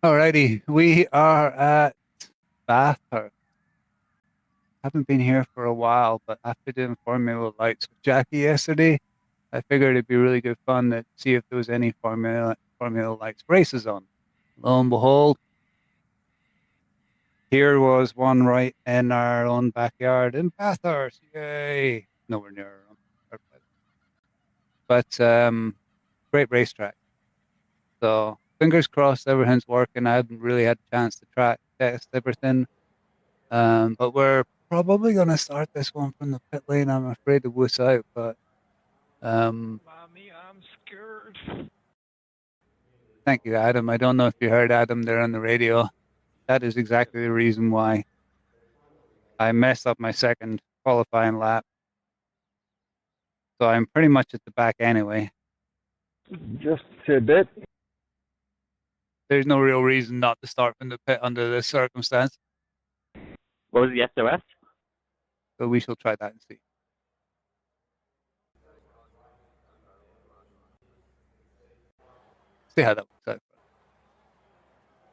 Alrighty, we are at Bathurst. Haven't been here for a while, but after doing Formula Lights with Jackie yesterday, I figured it'd be really good fun to see if there was any Formula Lights races on. Lo and behold, here was one right in our own backyard in Bathurst. Yay! Nowhere near our place. But great racetrack. So fingers crossed everything's working. I haven't really had a chance to track test everything. But we're probably going to start this one from the pit lane. I'm afraid to wuss out, but Mommy, I'm scared. thank you, Adam. I don't know if you heard Adam there on the radio. That is exactly the reason why I messed up my second qualifying lap. So I'm pretty much at the back anyway. Just a tidbit. There's no real reason not to start from the pit under this circumstance. What was the SOS? So we shall try that and see. See how that works out.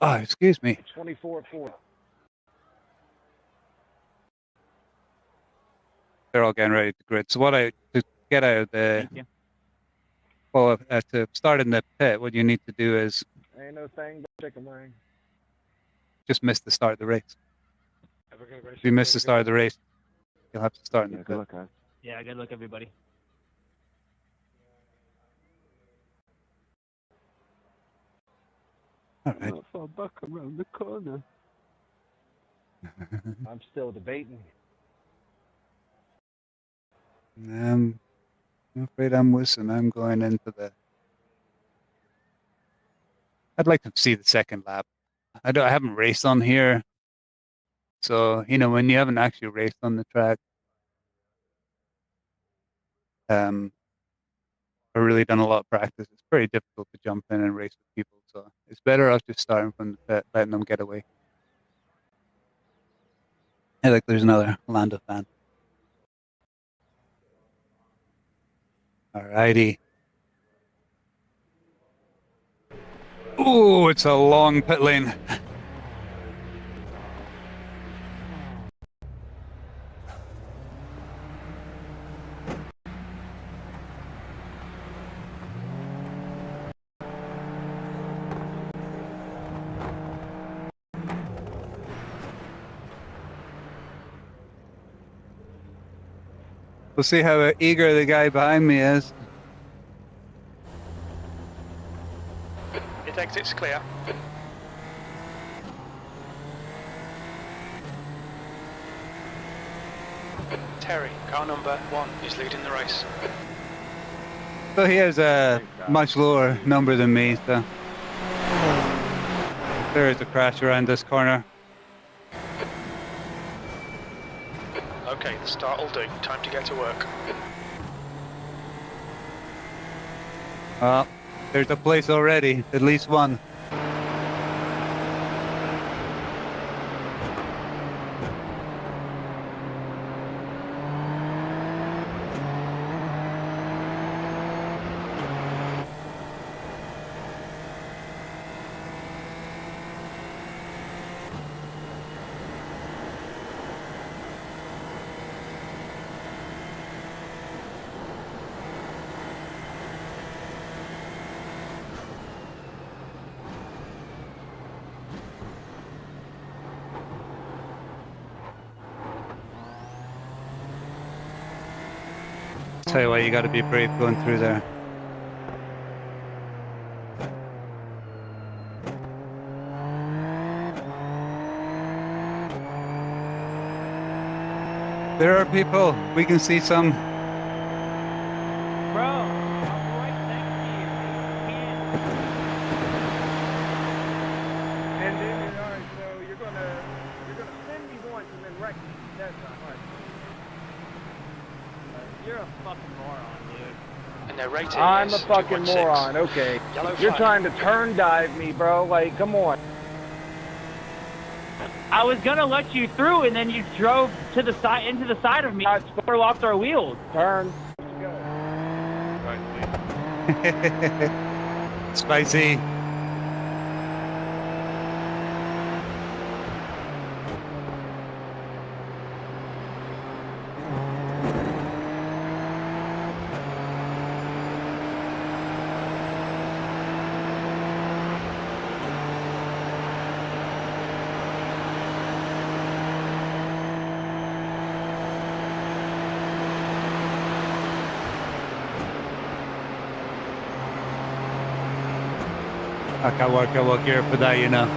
Oh, excuse me. 24-4. They're all getting ready to grid. So to get out of the, well, to start in the pit, what you need to do is Ain't no thing but chicken wing. just miss the start of the race. If you miss the start of the race, you'll have to start in the Good pit. luck, guys. Yeah, good luck, everybody. All right. Not far back around the corner. I'm still debating. I'm afraid I'm whistling. I'm going into the. I'd like to see the second lap. I haven't raced on here, so when you haven't actually raced on the track, I've really done a lot of practice. It's pretty difficult to jump in and race with people, so it's better us just starting from the pit, letting them get away. Hey, look, there's another Lando fan. Alrighty. Oh, it's a long pit lane. We'll see how eager the guy behind me is. It exits clear. Terry, car number 1, is leading the race. So he has a much lower number than me, so there is a crash around this corner. Okay, the start will do. Time to get to work. Well, there's a place already, at least one. Tell you what, you got to be brave going through there. There are people. We can see some. Bro, I'm right next to you. And then, all right, so you're gonna send me once and then wreck me. That's not right. You're a fucking moron, dude. And their rating I'm is a fucking 2.6. moron. Okay. Yellow You're flag. trying to turn dive me, bro. Like, come on. I was gonna let you through, and then you drove to the side, into the side of me. I spoiler locked our wheels. Turn. Right, please. Spicy. I can't work out what gear for that, you know.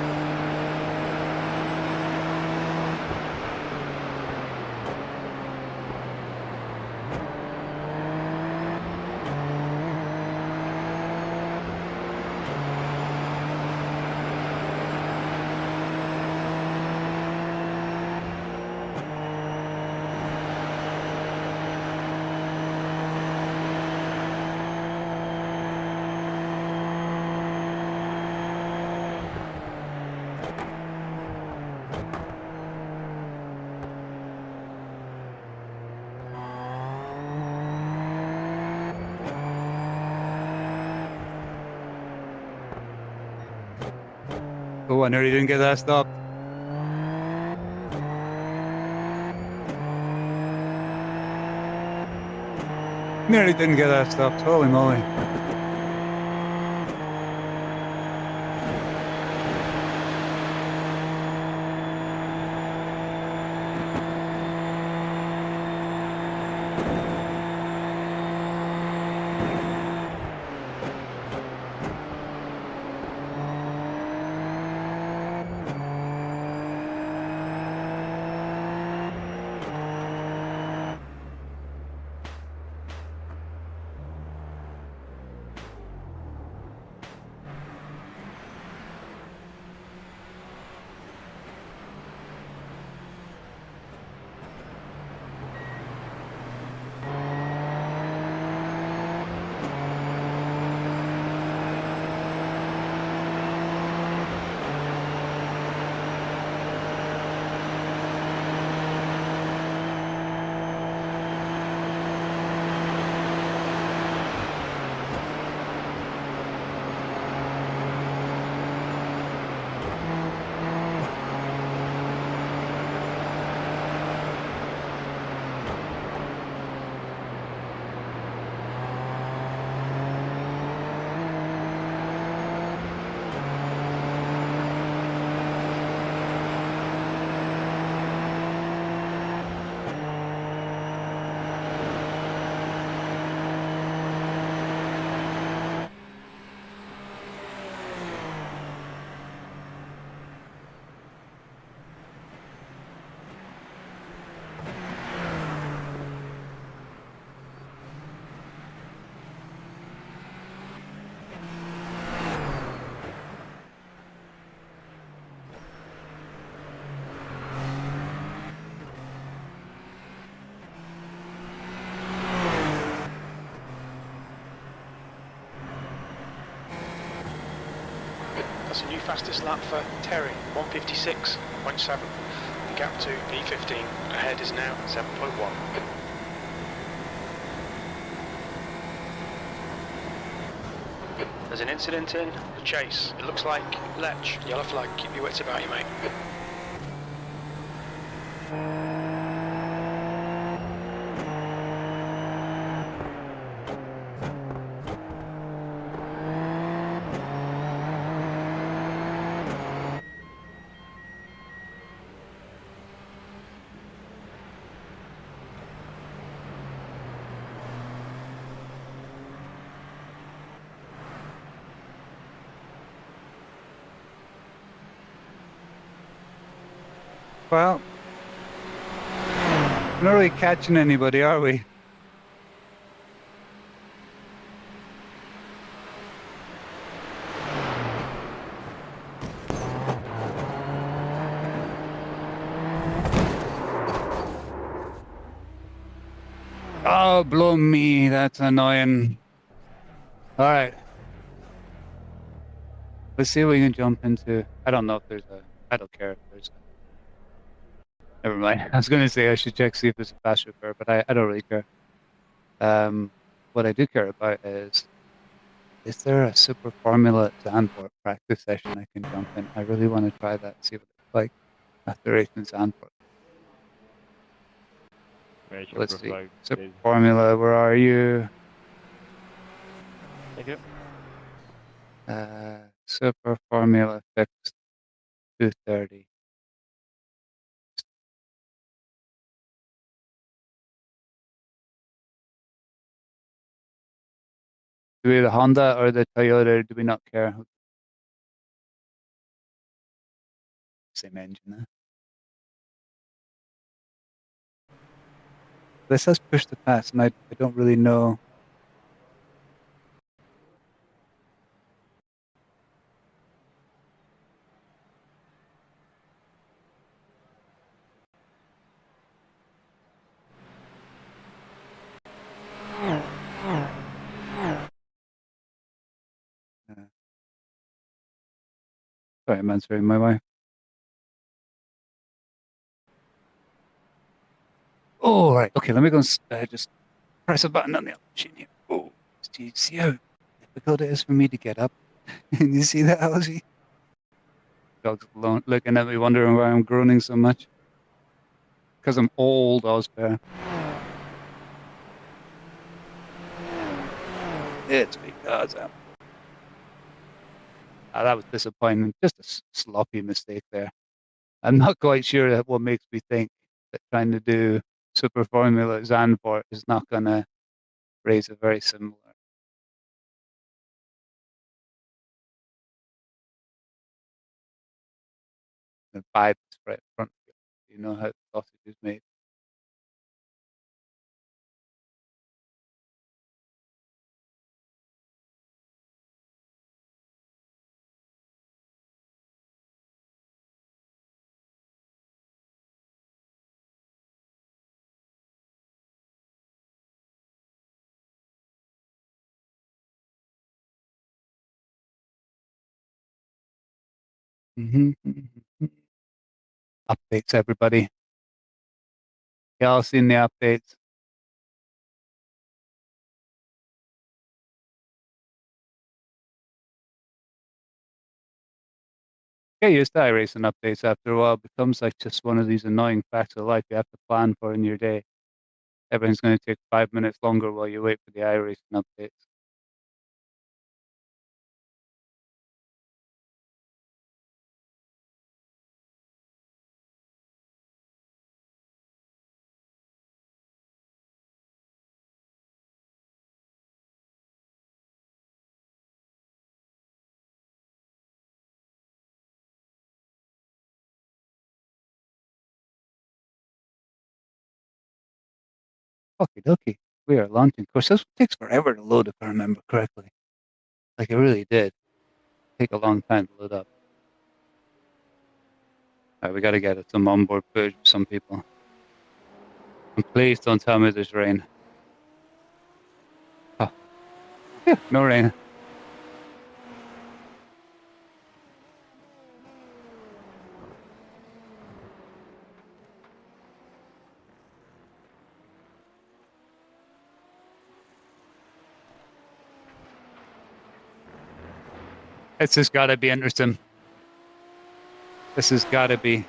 Oh, I nearly didn't get that stopped. Nearly didn't get that stopped. Holy moly. That's a new fastest lap for Terry, 156.7. The gap to P15 ahead is now 7.1. There's an incident in the chase. It looks like Lech. Yellow flag. Keep your wits about you, mate. Well, we're not really catching anybody, are we? Oh, blow me. That's annoying. All right. Let's see if we can jump into. I don't know if there's a. I don't care if there's a. Never mind. I was going to say I should check see if there's a fast repair, but I don't really care. What I do care about is there a super formula at Zandvoort practice session I can jump in? I really want to try that. See what it's like after racing Zandvoort. Let's see. Super formula. Where are you? Thank you. Super formula fixed 230. Do we have the Honda or the Toyota? Do we not care? same engine there. This has push to pass, and I don't really know. Sorry, I'm answering my wife. Oh, right. Okay, let me go and just press a button on the other machine here. Oh, do you see how difficult it is for me to get up? You see that, Ozzy? Dog's looking at me, wondering why I'm groaning so much. Because I'm old, Ozbear. It's because I'm... that was disappointing. Just a sloppy mistake there. I'm not quite sure that what makes me think that trying to do Super Formula at Zandvoort is not going to raise a very similar. The vibe is right in front of you. You know how the sausage is made. Updates, everybody. Y'all seen the updates? Get used to iRacing updates after a while. It becomes like just one of these annoying facts of life you have to plan for in your day. Everything's going to take 5 minutes longer while you wait for the iRacing updates. Okie dokie. We are launching. Of course, this takes forever to load if I remember correctly. Like it really did. Take a long time to load up. All right, we got to get some onboard footage with some people. And please don't tell me there's rain. Oh, yeah, no rain. It's just got to be interesting. This has got to be.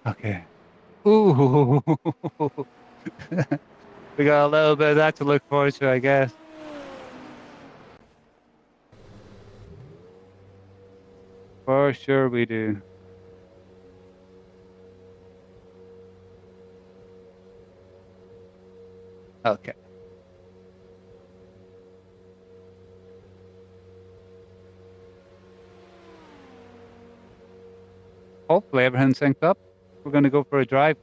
Okay. Ooh. We got a little bit of that to look forward to, I guess. For sure we do. Okay. Hopefully everything's synced up. We're going to go for a drive.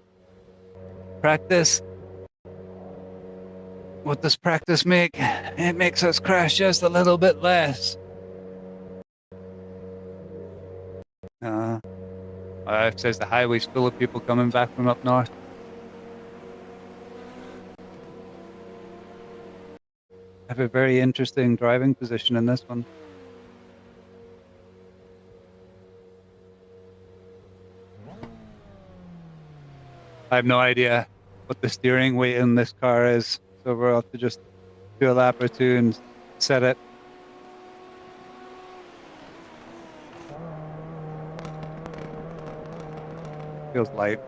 Practice. What does practice make? It makes us crash just a little bit less. It says the highway's full of people coming back from up north. I have a very interesting driving position in this one. I have no idea what the steering weight in this car is, so we'll have to just do a lap or two and set it. Feels light.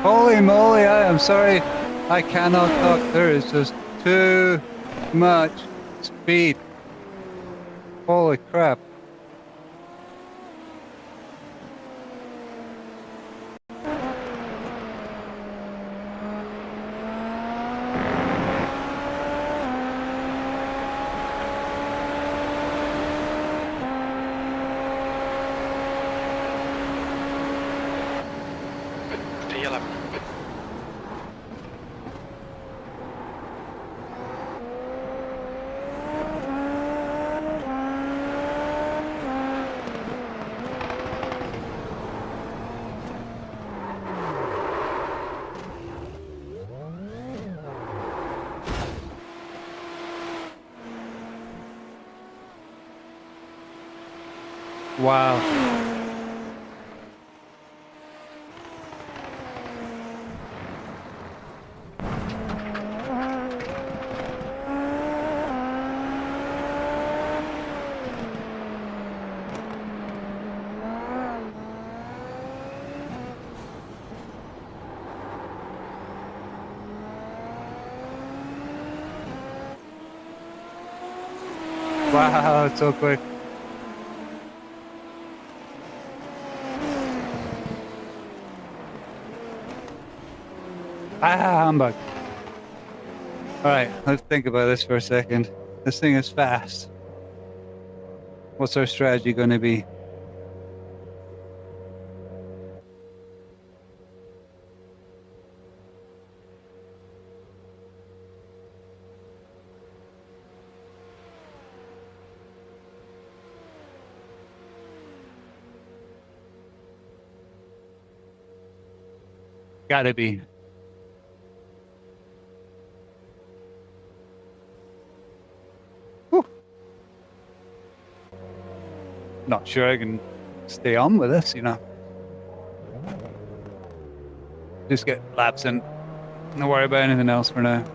Holy moly, I am sorry. I cannot talk. There is just too much speed. Holy crap. P11. Wow. Wow, it's so quick. Humbug. Alright, let's think about this for a second. This thing is fast. What's our strategy going to be? Gotta be. Whew. Not sure I can stay on with this, you know. Just get laps in. Don't worry about anything else for now.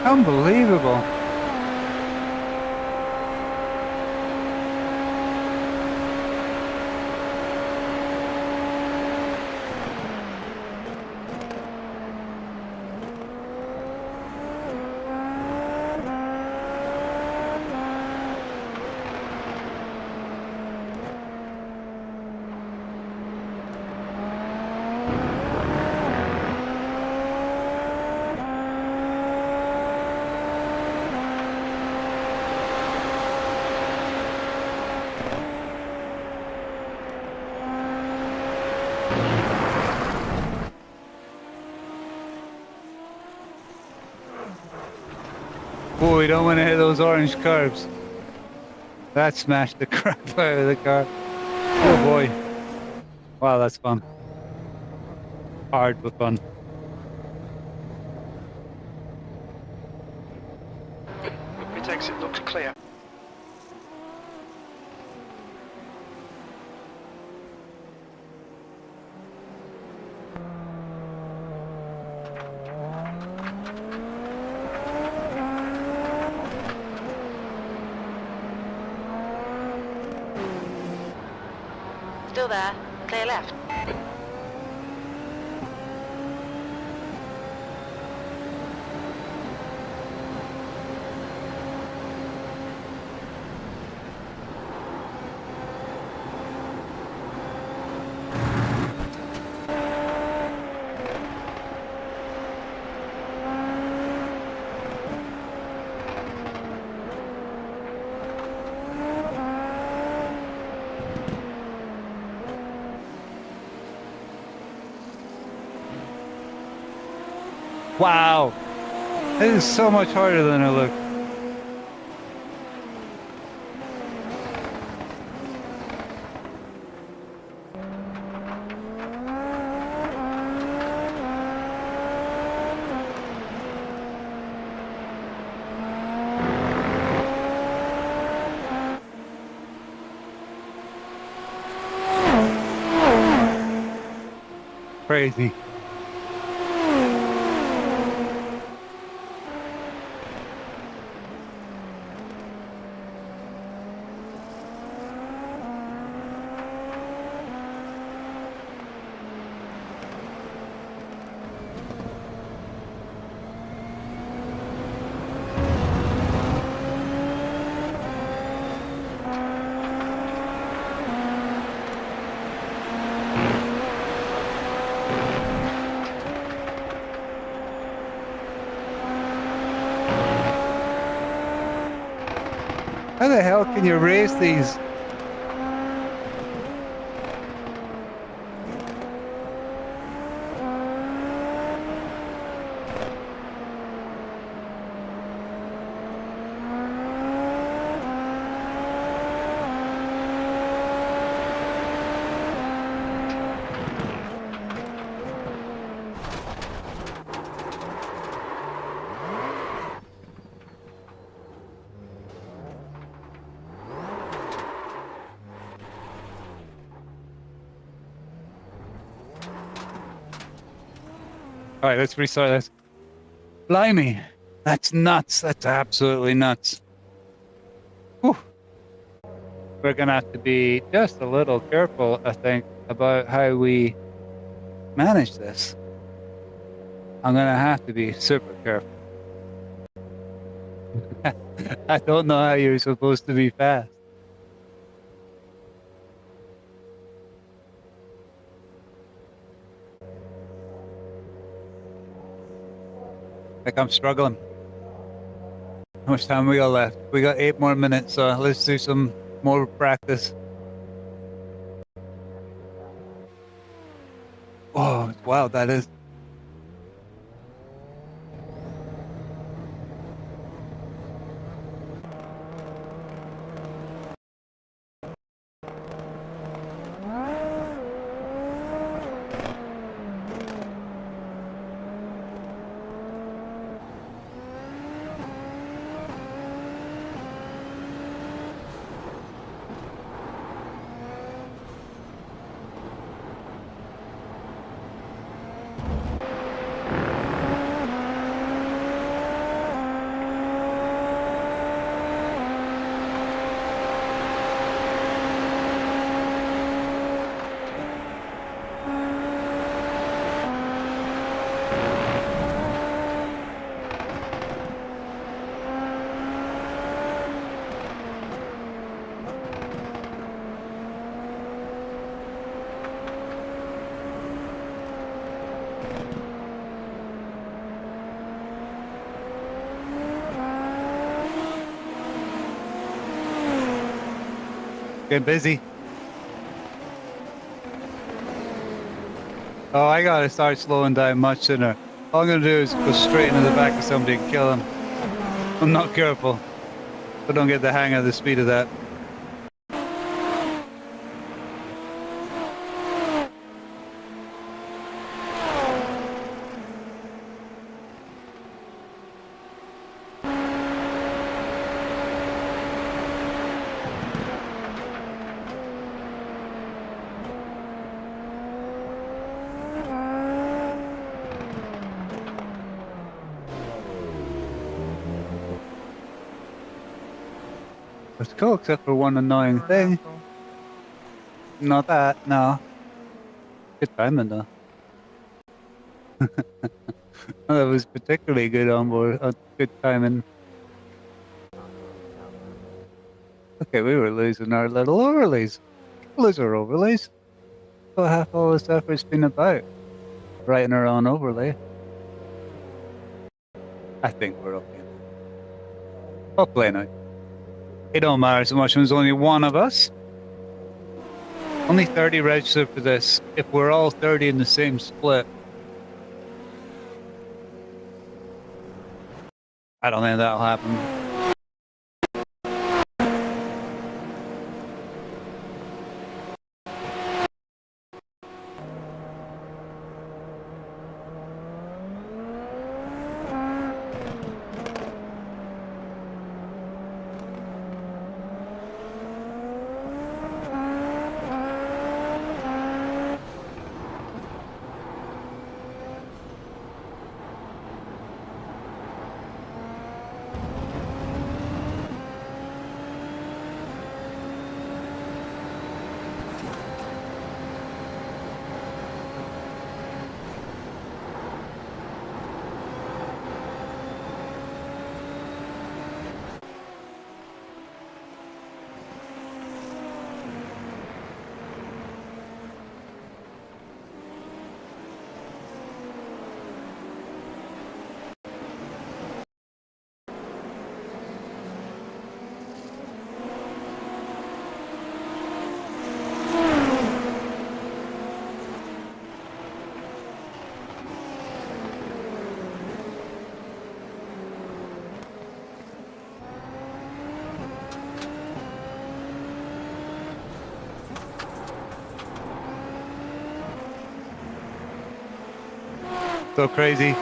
Unbelievable. Oh, we don't want to hit those orange curves. That smashed the crap out of the car. Oh boy. Wow, that's fun. Hard but fun. Retakes it looks clear. Still there. Clear left. Wow. It is so much harder than it looked. Crazy. How the hell can you race these? All right, let's restart this. Blimey, that's nuts. That's absolutely nuts. Whew. We're going to have to be just a little careful, I think, about how we manage this. I'm going to have to be super careful. I don't know how you're supposed to be fast. Like I'm struggling. How much time we got left? We got 8 more minutes, so let's do some more practice. Oh, wow, that is. Getting busy. Oh, I gotta start slowing down much sooner. All I'm gonna do is go straight into the back of somebody and kill him. I'm not careful. I don't get the hang of the speed of that. It's cool, except for one annoying thing. Not that, no. Good timing though. That was particularly good on board. Good timing. Okay, we were losing our little overlays. Lose our overlays. What half all this effort's been about? Writing our own overlay. I think we're okay now. Hopefully now. It don't matter so much when there's only one of us. Only 30 registered for this. If we're all 30 in the same split, I don't think that'll happen. So crazy.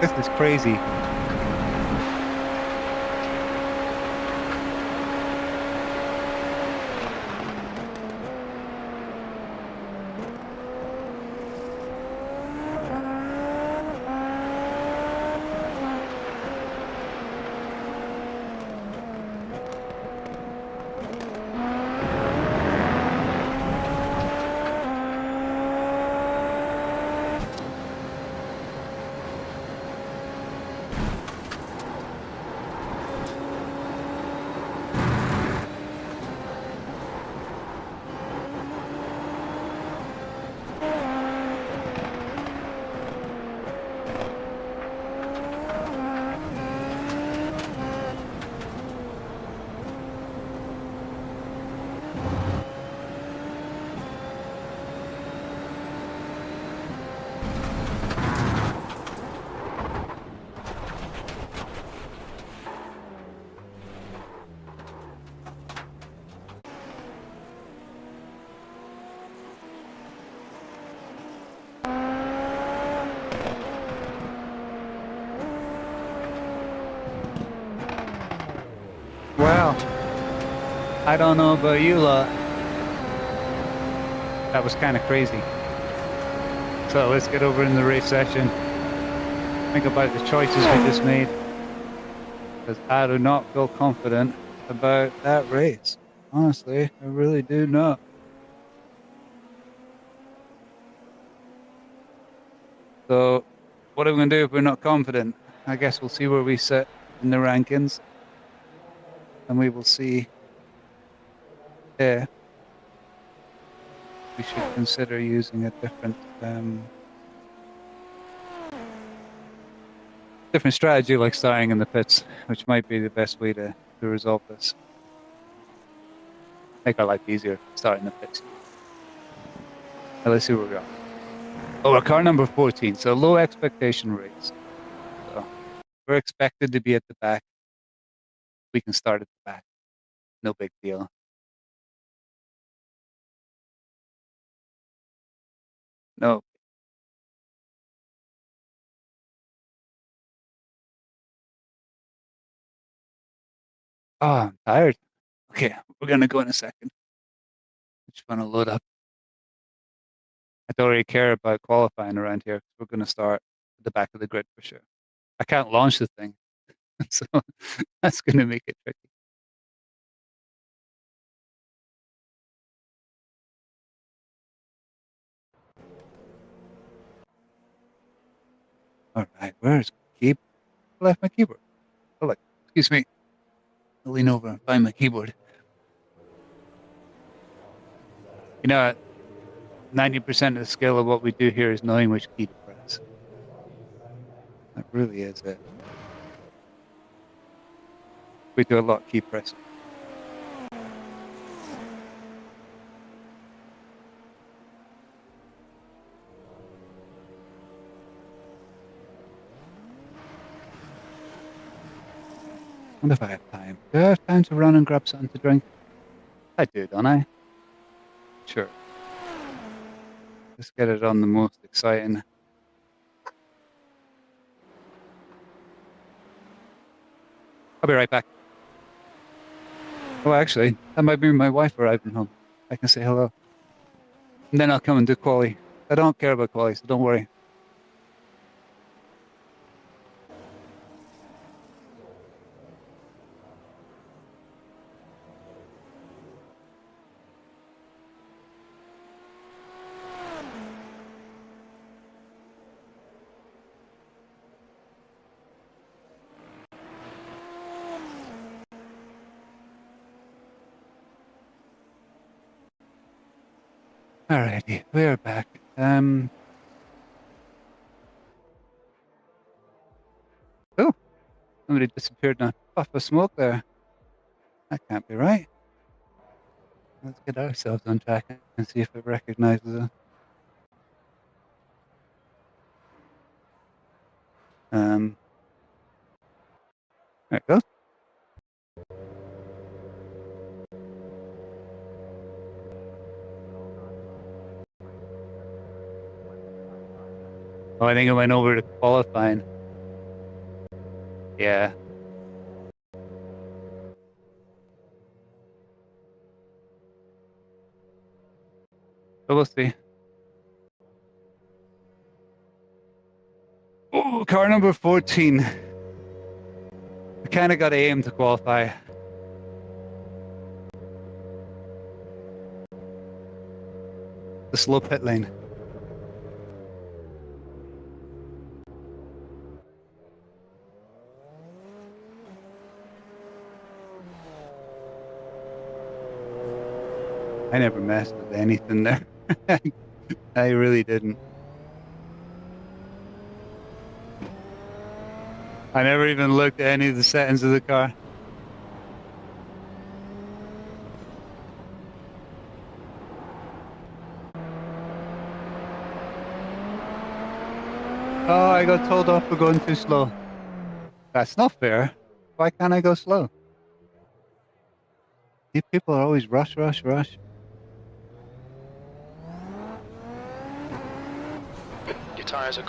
This is crazy. I don't know about you lot. That was kind of crazy. So let's get over in the race session. Think about the choices we just made. Because I do not feel confident about that race. Honestly, I really do not. So what are we going to do if we're not confident? I guess we'll see where we sit in the rankings. And we will see if we should consider using a different strategy, like starting in the pits, which might be the best way to resolve this. Make our life easier, start in the pits. Now let's see where we are. Oh, we're car number 14, so low expectation race. So we're expected to be at the back. We can start at the back. No big deal. No. Oh, I'm tired. Okay, we're gonna go in a second. Just want to load up. I don't really care about qualifying around here. We're gonna start at the back of the grid for sure. I can't launch the thing, so that's gonna make it tricky. All right, where's my keyboard? I left my keyboard. Oh, like, excuse me. I'll lean over and find my keyboard. You know, 90% of the skill of what we do here is knowing which key to press. That really is it. We do a lot of key pressing. I wonder if I have time. Do I have time to run and grab something to drink? I do, don't I? Sure. Let's get it on the most exciting. I'll be right back. Oh, actually, that might be my wife arriving home. I can say hello. And then I'll come and do quali. I don't care about quali, so don't worry. Alrighty, we're back. Oh, somebody disappeared in a puff of smoke there. That can't be right. Let's get ourselves on track and see if it recognizes us. There it goes. Oh, I think it went over to qualifying. Yeah. But we'll see. Oh, car number 14. I kind of got to aim to qualify. The slow pit lane. I never messed with anything there. I really didn't. I never even looked at any of the settings of the car. Oh, I got told off for going too slow. That's not fair. Why can't I go slow? These people are always rush, rush, rush. Your tyres are...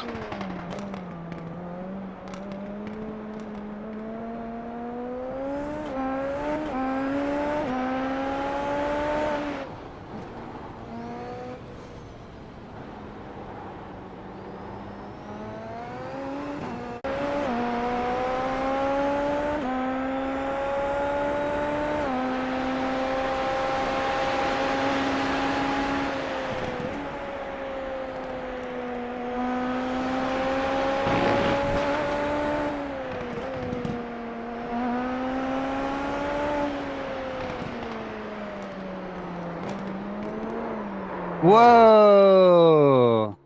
Whoa!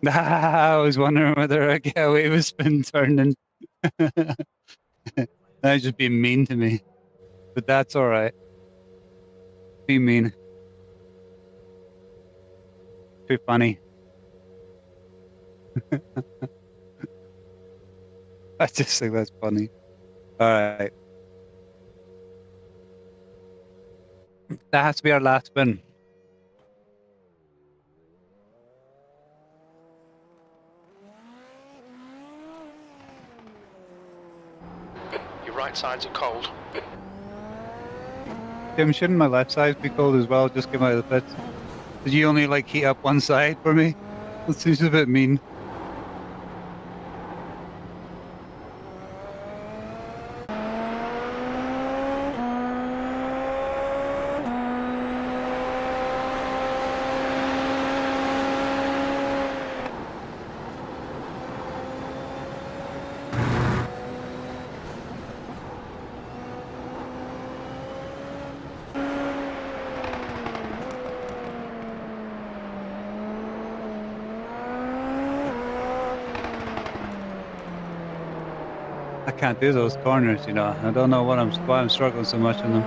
I was wondering whether I get away with spin turning. That was just being mean to me. But that's all right. Be mean. Too funny. I just think that's funny. All right. That has to be our last spin. Your right sides are cold. Tim, shouldn't my left side be cold as well? Just come out of the pits. Did you only like heat up one side for me? That seems a bit mean. I can't do those corners, you know. I don't know why I'm struggling so much in them.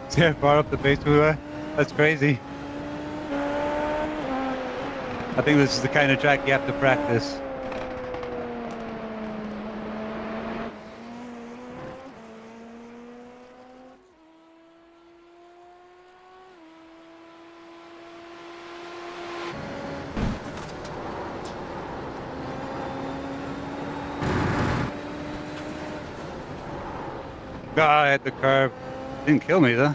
See how far up the base we were? That's crazy. I think this is the kind of track you have to practice. God, I hit the curb. Didn't kill me though.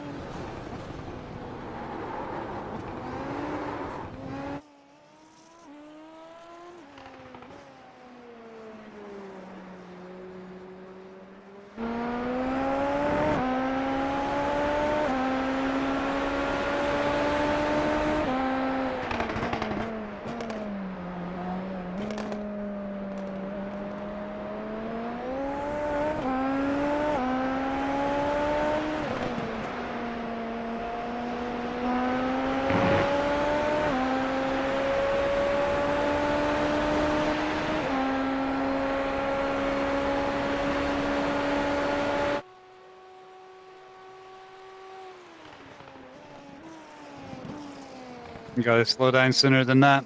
You gotta slow down sooner than that.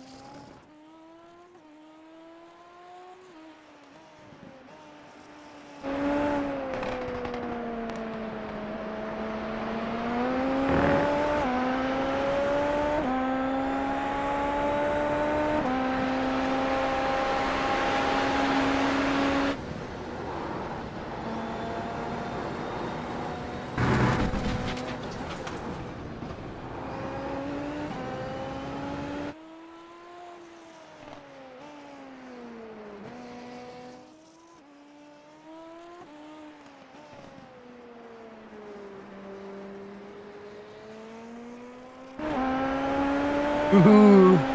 Woohoo!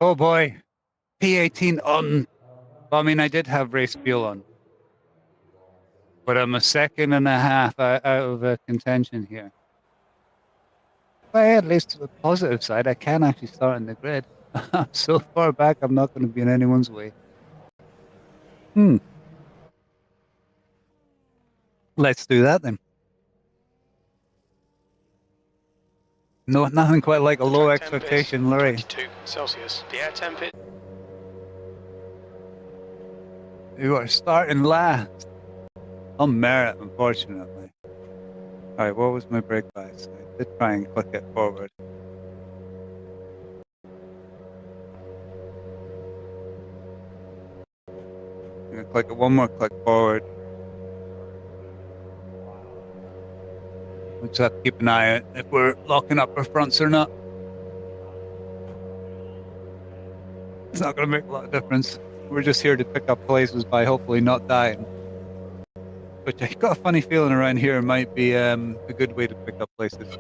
Oh boy, P18 on. Well, I mean, I did have race fuel on, but I'm a second and a half out of contention here. But at least to the positive side, I can actually start in the grid. I'm so far back, I'm not going to be in anyone's way. Let's do that then. No, nothing quite like a low Track temp is expectation, Larry. 22 Celsius. The air temp is You are starting last. On merit, unfortunately. Alright, what was my brake pads? I did try and click it forward. I'm going to click it one more click forward. We just have to keep an eye out if we're locking up our fronts or not. It's not going to make a lot of difference. We're just here to pick up places by hopefully not dying. Which I got a funny feeling around here might be a good way to pick up places.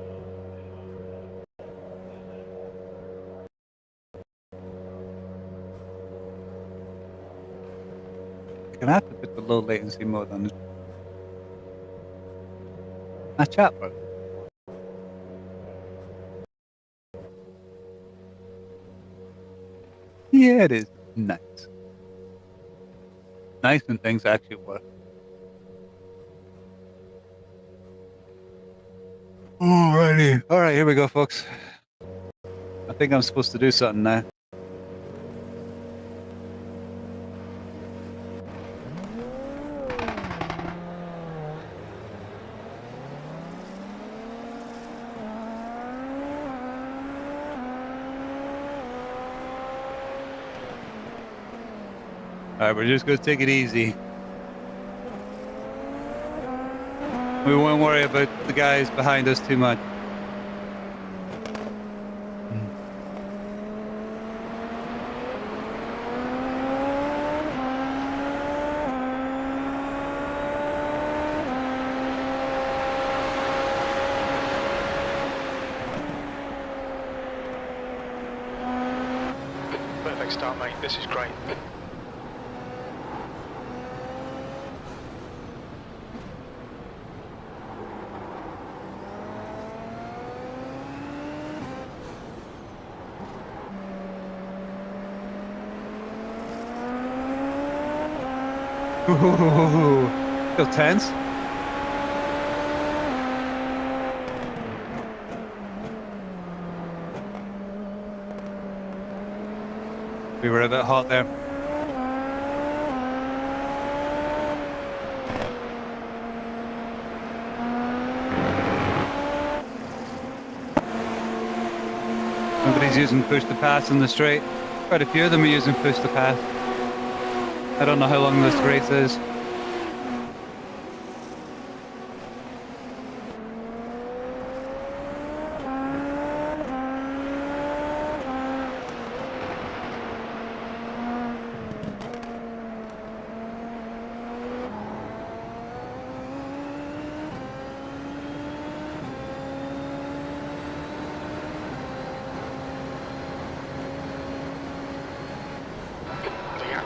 I'm gonna have to put the low latency mode on it. A chat bro. Yeah, it is nice. Nice when things actually work. Alrighty. Alright, here we go, folks. I think I'm supposed to do something now. Alright, we're just going to take it easy. We won't worry about the guys behind us too much. perfect start, mate. This is great. Ooh, feel tense. We were a bit hot there. Nobody's using push to pass in the straight. Quite a few of them are using push to pass. I don't know how long this race is.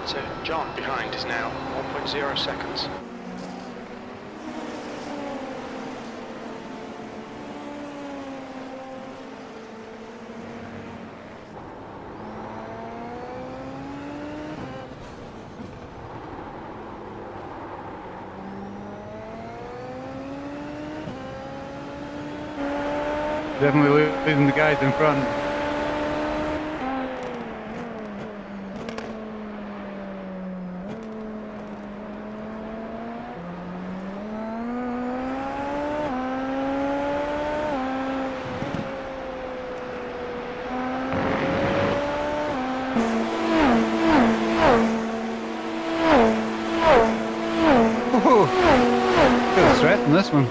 So John behind is now 1.0 seconds. Definitely leaving the guys in front. Good threat in this one.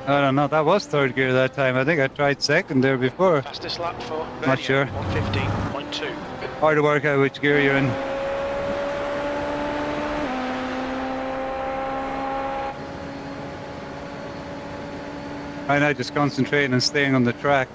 I don't know. That was third gear that time. I think I tried second there before. Fastest lap for Not Bernier, sure. 1:15.2. Hard to work out which gear you're in. Right now, just concentrating on staying on the track.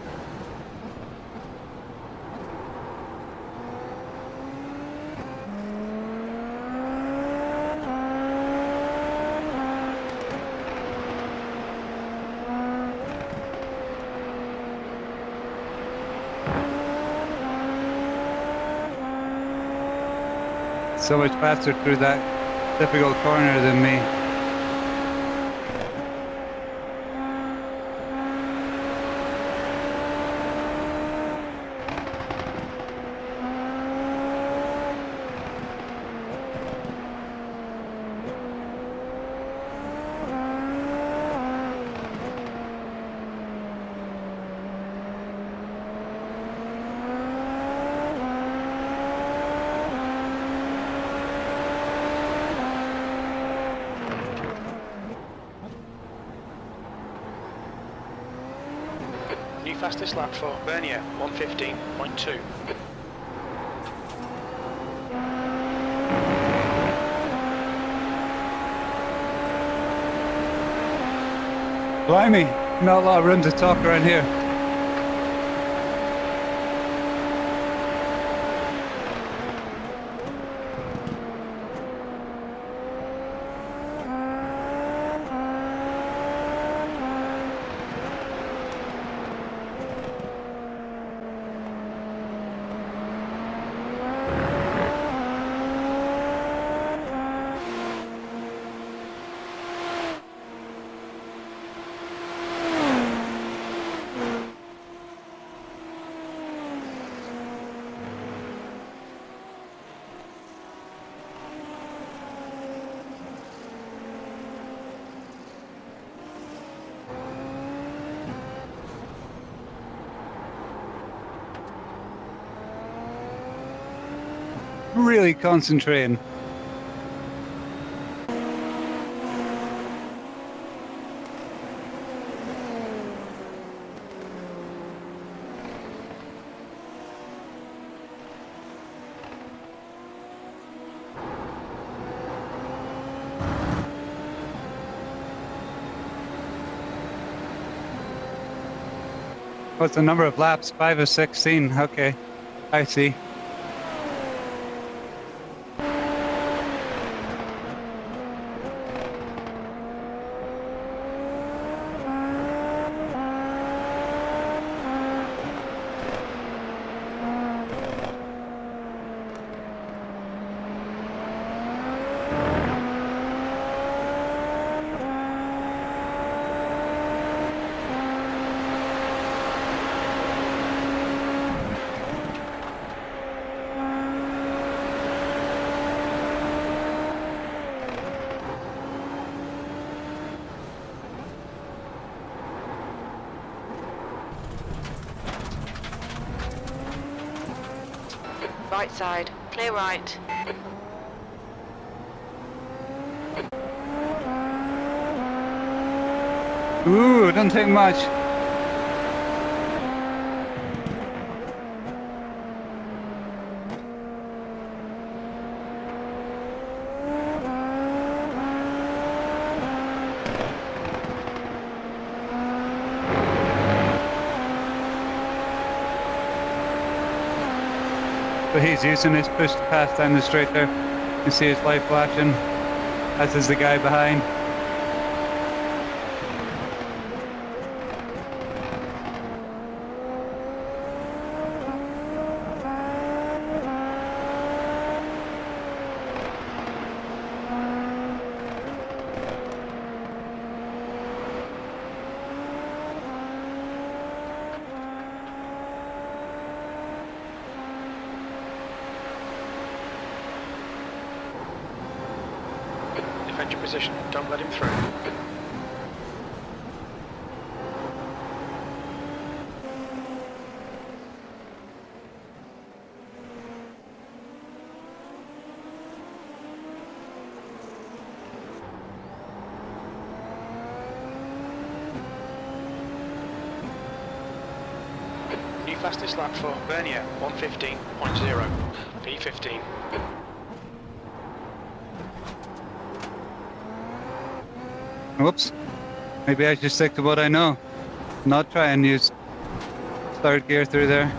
So much faster through that difficult corner than me. New fastest lap for Bernier, 1:15.2. Blimey, not a lot of room to talk around here. Really concentrating. What's the number of laps? 5 of 16. Okay, I see. Right side, clear right. Ooh, it doesn't take much. But he's using his push to pass down the straight there. You can see his light flashing, as is the guy behind. Defend your position, don't let him through. Fastest lap for Bernier, 1:15.0. P15. Whoops. Maybe I should stick to what I know. Not try and use third gear through there.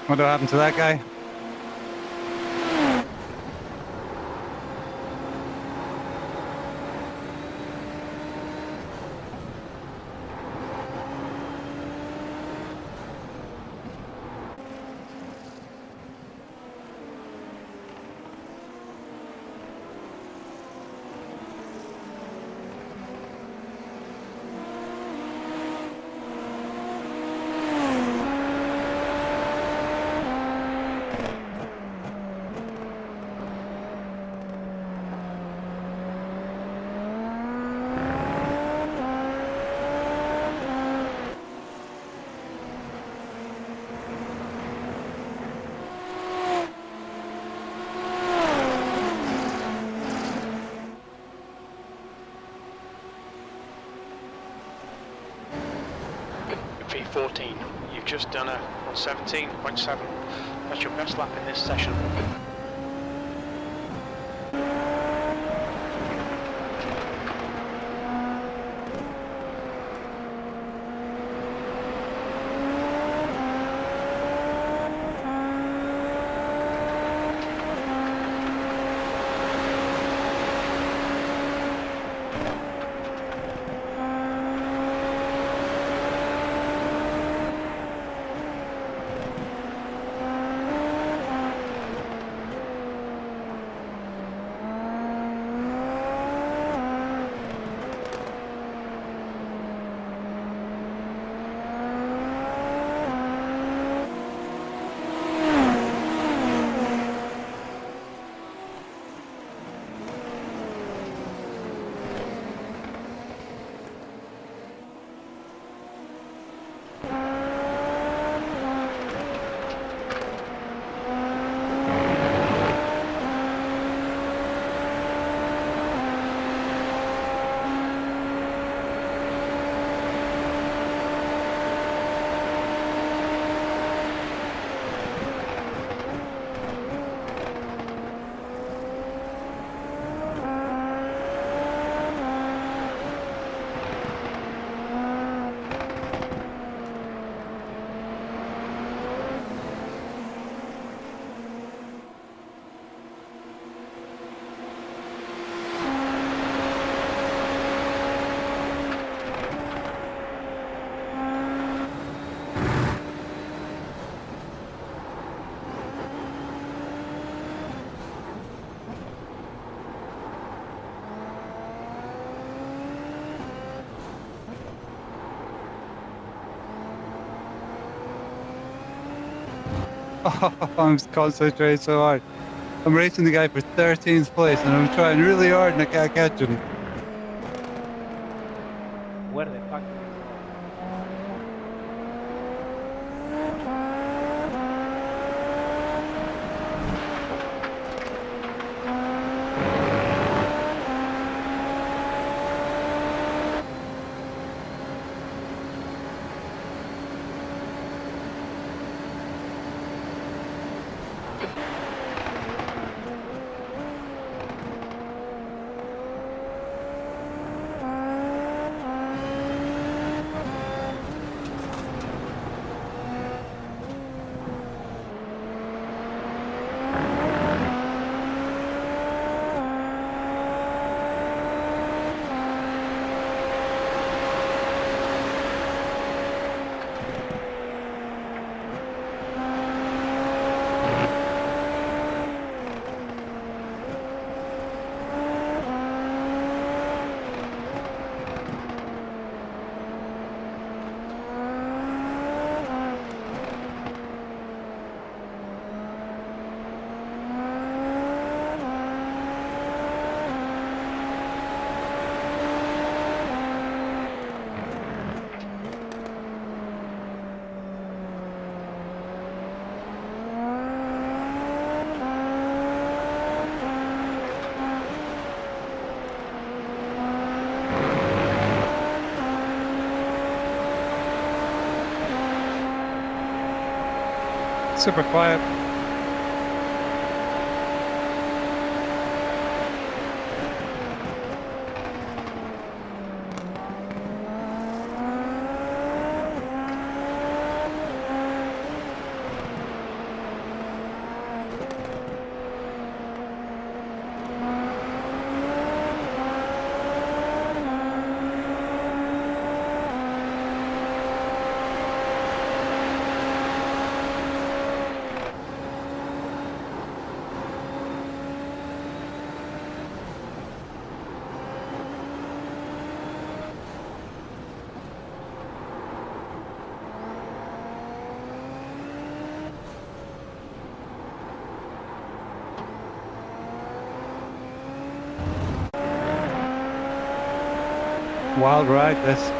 What happened to that guy? P14. You've just done a 1:17.7. That's your best lap in this session. Oh, I'm concentrating so hard. I'm racing the guy for 13th place, and I'm trying really hard, and I can't catch him. Where the fuck did he go? Super quiet. Wild ride, this.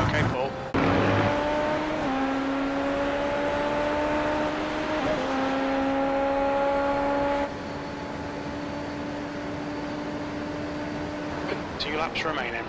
Okay, Paul. Two laps remaining.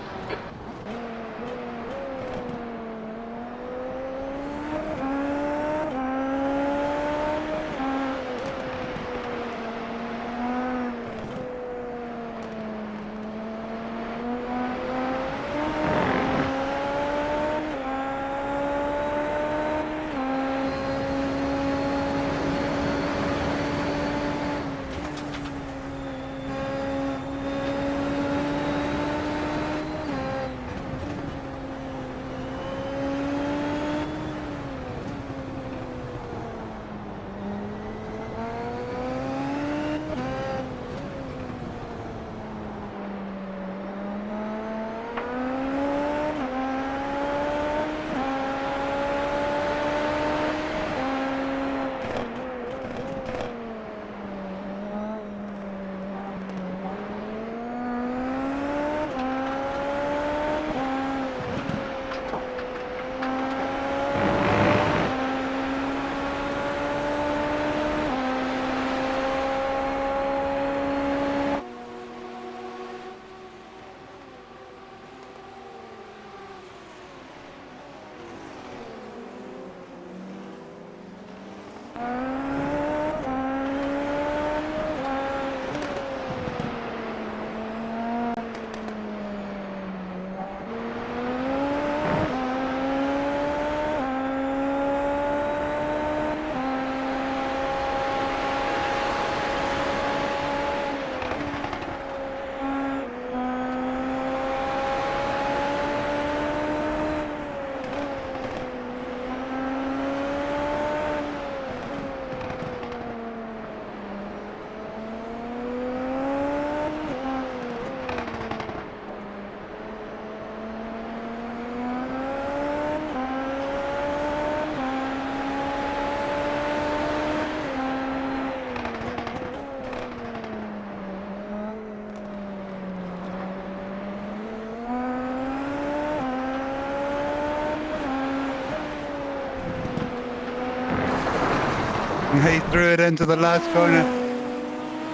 He threw it into the last corner.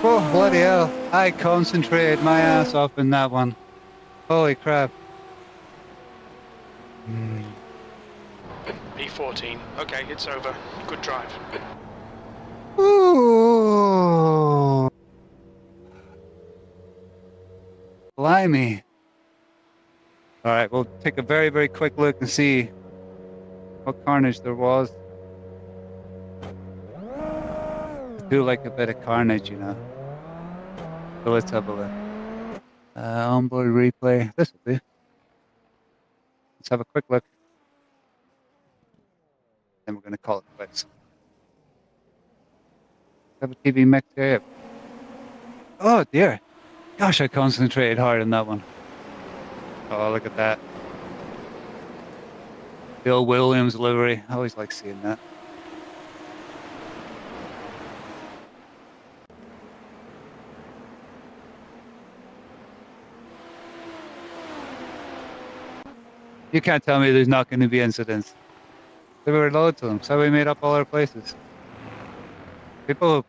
Oh, bloody hell. I concentrated my ass off in that one. Holy crap. P14. Okay, it's over. Good drive. Ooh. Blimey. All right, we'll take a very, very quick look and see what carnage there was. I do like a bit of carnage, you know. So let's have a look. Onboard replay. This will do. Let's have a quick look. Then we're going to call it quits. Have a TV mix here. Oh dear. Gosh, I concentrated hard on that one. Oh, look at that. Bill Williams livery. I always like seeing that. You can't tell me there's not going to be incidents. There were loads of them. So we made up all our places. People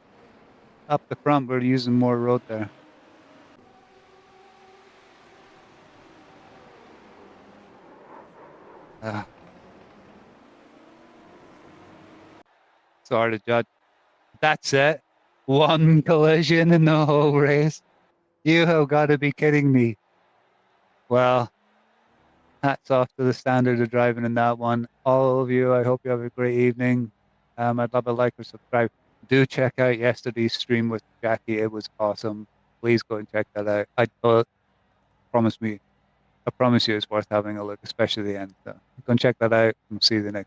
up the front were using more road there. It's hard to judge. That's it. One collision in the whole race. You have got to be kidding me. Well, hats off to the standard of driving in that one. All of you, I hope you have a great evening. I'd love a like or subscribe. Do check out yesterday's stream with Jackie. It was awesome. Please go and check that out. I promise you it's worth having a look, especially the end. So go and check that out and see you the next